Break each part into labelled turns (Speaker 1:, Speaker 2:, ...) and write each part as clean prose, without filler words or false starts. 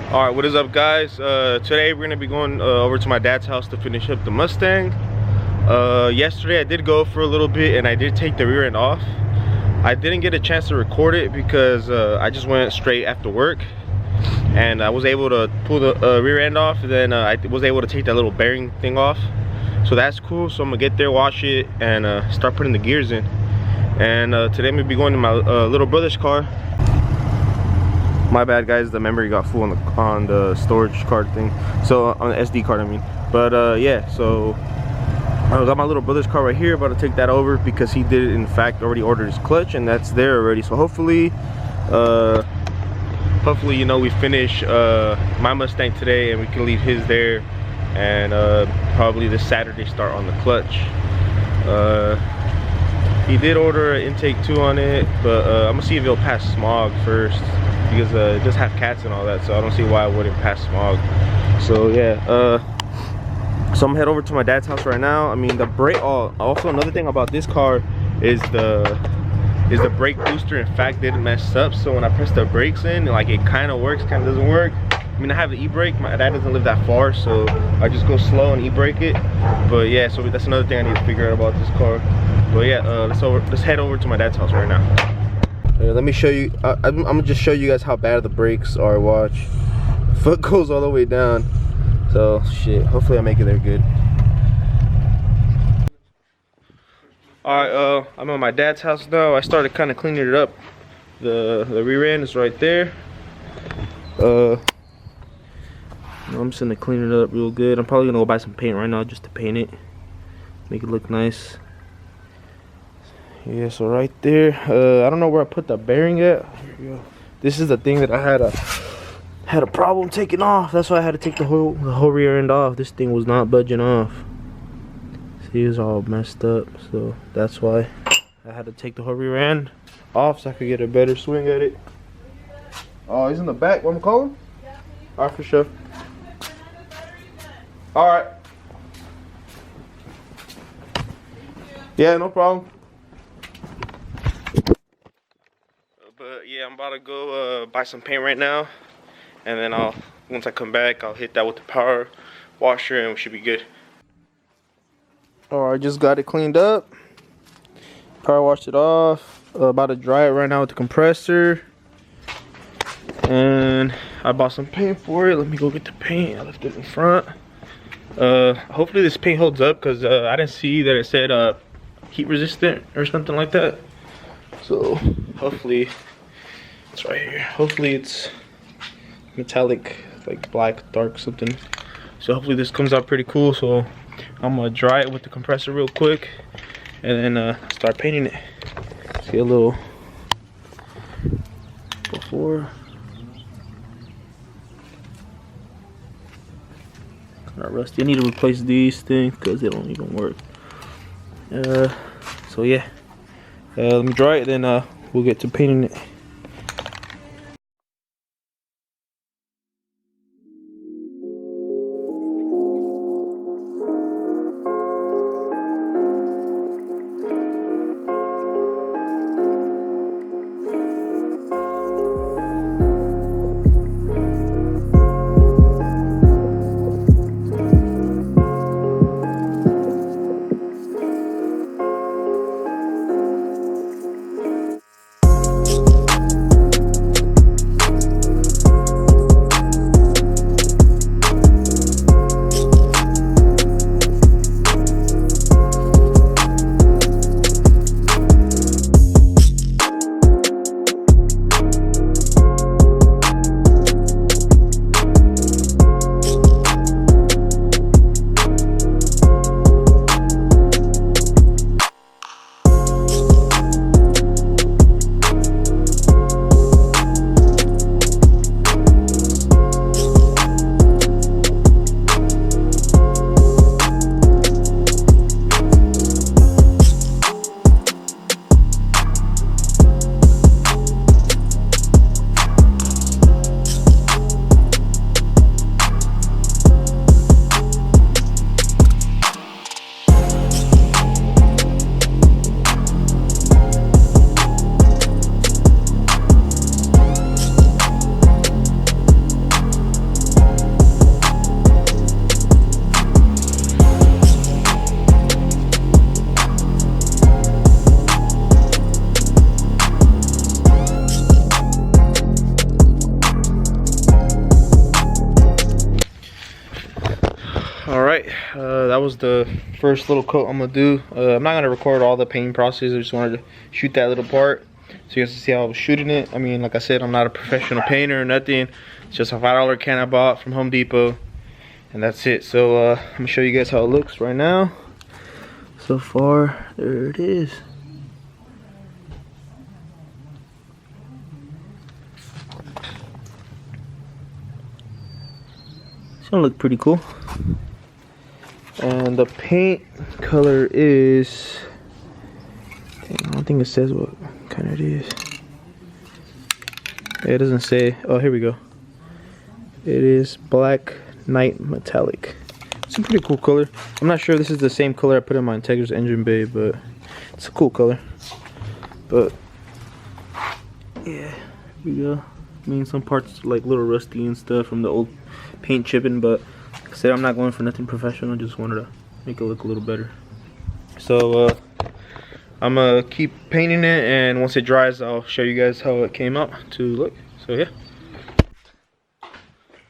Speaker 1: All right, what is up, guys? Today we're gonna be going over to my dad's house to finish up the Mustang. Yesterday I did go for a little bit and I did take the rear end off. I didn't get a chance to record it because I just went straight after work, and I was able to pull the rear end off, and then I was able to take that little bearing thing off. So that's cool. So I'm gonna get there, wash it, and start putting the gears in. And today I'm gonna be going to my little brother's car. My bad, guys, the memory got full on the storage card thing, so on the SD card I mean. But yeah, so I got my little brother's car right here, about to take that over because he did in fact already ordered his clutch, and that's there already. So hopefully you know, we finish my Mustang today and we can leave his there, and probably this Saturday start on the clutch. He did order an intake 2 on it, but I'm gonna see if it'll pass smog first, because it does have cats and all that, so I don't see why it wouldn't pass smog. So yeah, so I'm gonna head over to my dad's house right now. I mean, the brake. Also another thing about this car is the brake booster in fact didn't mess up. So when I press the brakes in, like, it kind of works, kind of doesn't work. I mean, I have the e-brake. My dad doesn't live that far, so I just go slow and e-brake it. But yeah, so that's another thing I need to figure out about this car. But yeah, let's head over to my dad's house right now. Let me show you. I'm gonna just show you guys how bad the brakes are. Watch, foot goes all the way down. So shit, hopefully I make it there good. All right, I'm at my dad's house now. I started kind of cleaning it up. The rear end is right there. I'm just gonna clean it up real good. I'm probably gonna go buy some paint right now just to paint it, make it look nice. Yeah, so right there, I don't know where I put the bearing at. Here we go. This is the thing that I had a problem taking off. That's why I had to take the whole rear end off. This thing was not budging off. See, it's all messed up, so that's why I had to take the whole rear end off so I could get a better swing at it. Oh, he's in the back. Want me to call him? Yeah. All right, for sure. All right. Yeah, no problem. But yeah, I'm about to go buy some paint right now, and then once I come back, I'll hit that with the power washer and we should be good. Alright, I just got it cleaned up, power washed it off, about to dry it right now with the compressor, and I bought some paint for it. Let me go get the paint. I left it in front. Hopefully this paint holds up, because I didn't see that it said heat resistant or something like that. So hopefully it's right here. Hopefully it's metallic, like black, dark, something. So hopefully this comes out pretty cool. So I'm gonna dry it with the compressor real quick, and then start painting it. See a little before. Not rusty. I need to replace these things because they don't even work. So yeah, let me dry it, then we'll get to painting it. Alright, that was the first little coat I'm gonna do. I'm not gonna record all the painting process. I just wanted to shoot that little part so you guys can see how I was shooting it. I mean, like I said, I'm not a professional painter or nothing. It's just a $5 can I bought from Home Depot, and that's it. So I'm gonna show you guys how it looks right now. So far, there it is. It's gonna look pretty cool. And the paint color is, dang, I don't think it says what kind it is. It doesn't say. Oh, here we go. It is Black Night Metallic. It's a pretty cool color. I'm not sure if this is the same color I put in my Integra's engine bay, but it's a cool color. But yeah, here we go. I mean, some parts like a little rusty and stuff from the old paint chipping, but like I said, I'm not going for nothing professional. Just wanted to make it look a little better. So I'm gonna keep painting it, and once it dries, I'll show you guys how it came out to look. So yeah.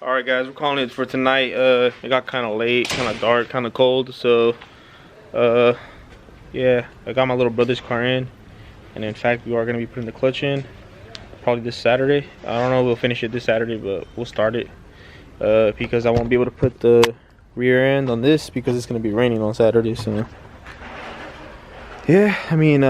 Speaker 1: Alright guys, we're calling it for tonight. It got kind of late, kind of dark, kind of cold. So yeah, I got my little brother's car in, and in fact we are gonna be putting the clutch in probably this Saturday. I don't know if we'll finish it this Saturday, but we'll start it because I won't be able to put the rear end on this because it's gonna be raining on Saturday. So yeah, I mean,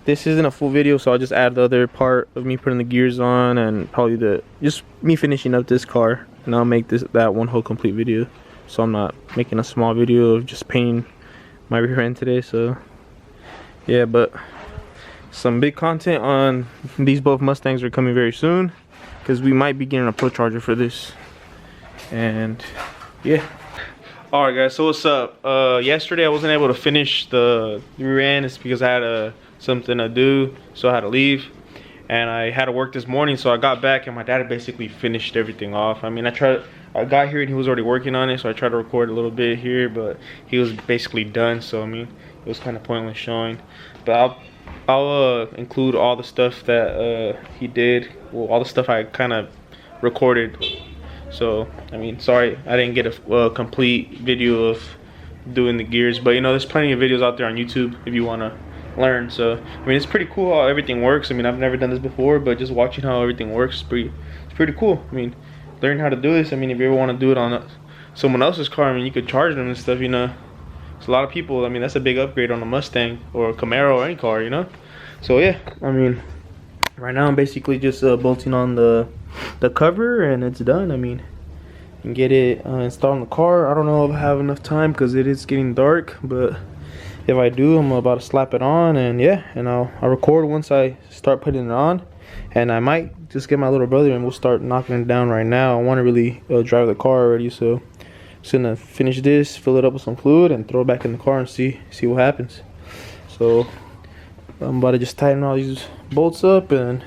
Speaker 1: this isn't a full video, so I'll just add the other part of me putting the gears on and probably just me finishing up this car, and I'll make that one whole complete video. So I'm not making a small video of just painting my rear end today. So yeah, but some big content on these both Mustangs are coming very soon, because we might be getting a Pro Charger for this. And yeah. Alright guys, so what's up? Yesterday I wasn't able to finish the rear end. It's because I had something to do, so I had to leave, and I had to work this morning. So I got back and my dad had basically finished everything off. I mean, I got here and he was already working on it, so I tried to record a little bit here, but he was basically done. So I mean, it was kind of pointless showing. But I'll include all the stuff that he did, well, all the stuff I kind of recorded. So I mean, sorry I didn't get a complete video of doing the gears, but you know, there's plenty of videos out there on YouTube if you want to learn. So I mean, it's pretty cool how everything works. I mean, I've never done this before, but just watching how everything works it's pretty cool. I mean, learn how to do this. I mean, if you ever want to do it on someone else's car, I mean, you could charge them and stuff, you know. It's a lot of people. I mean, that's a big upgrade on a Mustang or a Camaro or any car, you know. So yeah, I mean, right now I'm basically just bolting on the cover, and it's done. I mean, and get it installed in the car. I don't know if I have enough time because it is getting dark, but if I do, I'm about to slap it on, and yeah, and I'll record once I start putting it on. And I might just get my little brother and we'll start knocking it down right now. I want to really drive the car already, so just gonna finish this, fill it up with some fluid, and throw it back in the car and see what happens. So I'm about to just tighten all these bolts up, and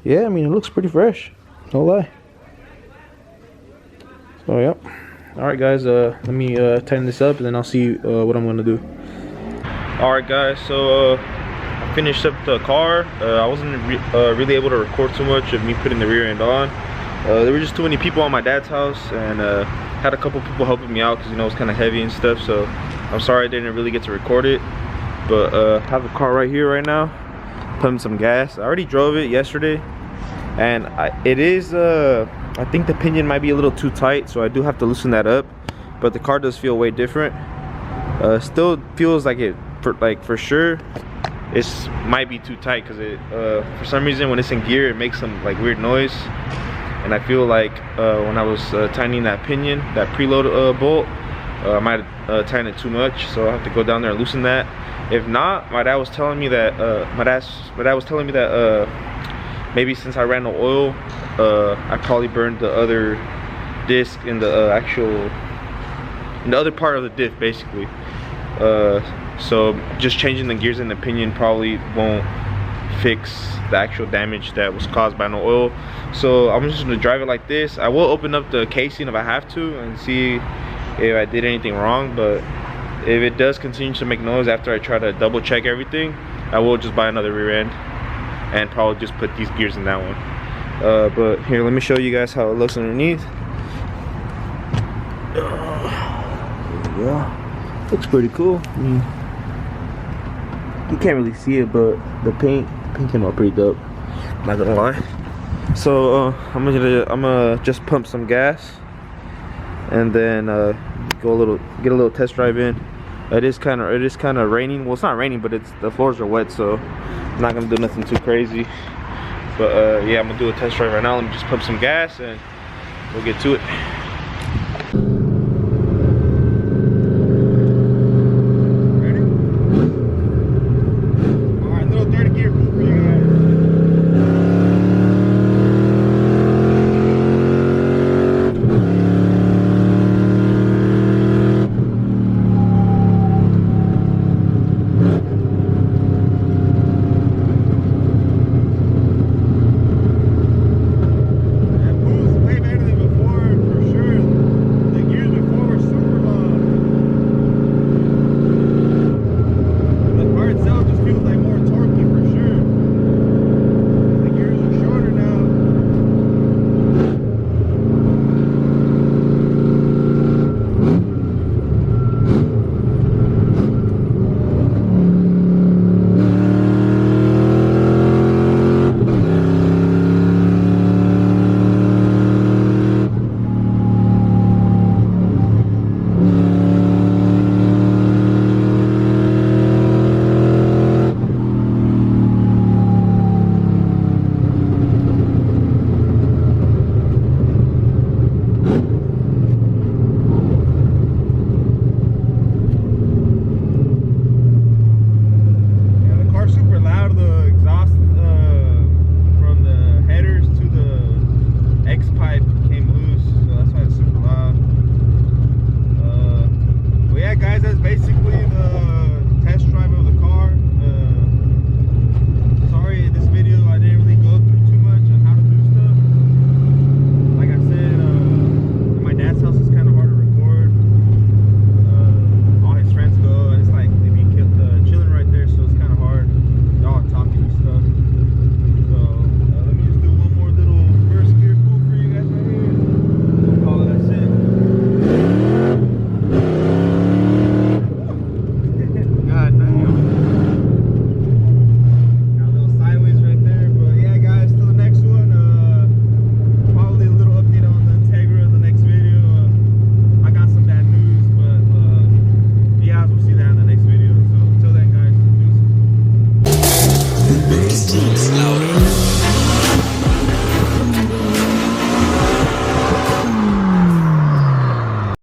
Speaker 1: yeah, I mean, it looks pretty fresh, no lie. So yep. Alright guys, let me tighten this up, and then I'll see what I'm gonna do. Alright guys, so I finished up the car. I wasn't really able to record too much of me putting the rear end on. There were just too many people on my dad's house, and had a couple people helping me out because, you know, it's kind of heavy and stuff. So I'm sorry I didn't really get to record it. But I have the car right here right now, pumping some gas. I already drove it yesterday, and it is I think the pinion might be a little too tight, so I do have to loosen that up. But the car does feel way different. Still feels like it for sure it might be too tight, because it for some reason when it's in gear it makes some like weird noise. And I feel like when I was tightening that pinion, that preload bolt, I might have tightened it too much, so I have to go down there and loosen that. If not, my dad was telling me that maybe since I ran the oil, I probably burned the other disc in the other part of the diff basically. So just changing the gears and the pinion probably won't fix the actual damage that was caused by no oil. So I'm just gonna drive it like this. I will open up the casing if I have to and see if I did anything wrong, but if it does continue to make noise after I try to double check everything, I will just buy another rear end and probably just put these gears in that one. But here, let me show you guys how it looks underneath.
Speaker 2: Yeah, looks pretty cool. I mean, you can't really see it, but the paint came out pretty dope. Not gonna lie. So I'm gonna just pump some gas, and then get a little test drive in. It is kind of raining. Well, it's not raining, but the floors are wet, so I'm not gonna do nothing too crazy. But yeah, I'm gonna do a test drive right now. Let me just pump some gas and we'll get to it.
Speaker 3: Louder.